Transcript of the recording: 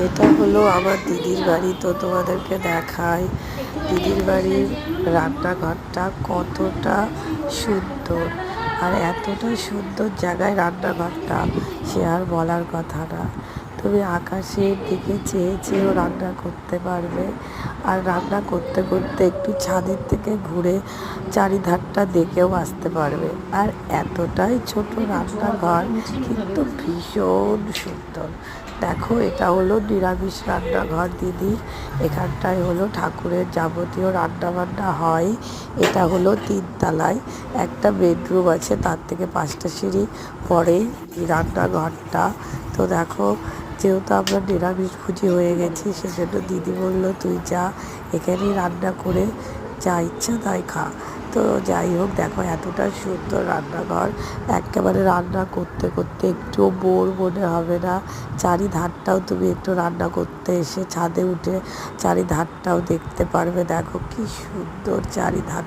এটা হলো আমার দিদির বাড়ি, তো তোমাদেরকে দেখাই দিদির বাড়ির রান্নাঘরটা কতটা সুন্দর। আর এতটা সুন্দর জায়গায় রান্নাঘরটা, সে আর বলার কথা না। তুমি আকাশের দিকে চেয়ে চেয়েও রান্না করতে পারবে, আর রান্না করতে করতে একটু ছাদের থেকে ঘুরে চারিধারটা দেখেও আসতে পারবে। আর এতটাই ছোট রান্নাঘর, কিন্তু ভীষণ সুন্দর। দেখো, এটা হলো নিরামিষ রান্নাঘর দিদির। এখানটায় হলো ঠাকুরের যাবতীয় রান্নাবান্না হয়। এটা হলো 3 তলায়, একটা বেডরুম আছে, তার থেকে 5টা সিঁড়ি পরেই রান্নাঘরটা। তো দেখো, যেহেতু আমরা নিরামিষভোজী হয়ে গেছি, সেজন্য দিদি বললো তুই যা, এখানেই রান্না করে যা ইচ্ছা তাই খা। তো যাই হোক, দেখো এতটা সুন্দর রান্নাঘর, একেবারে রান্না করতে করতে একটুও বোর মনে হবে না। চারিধারটাও তুমি একটু রান্না করতে এসে ছাদে উঠে চারিধারটাও দেখতে পারবে। দেখো কি সুন্দর চারিধার।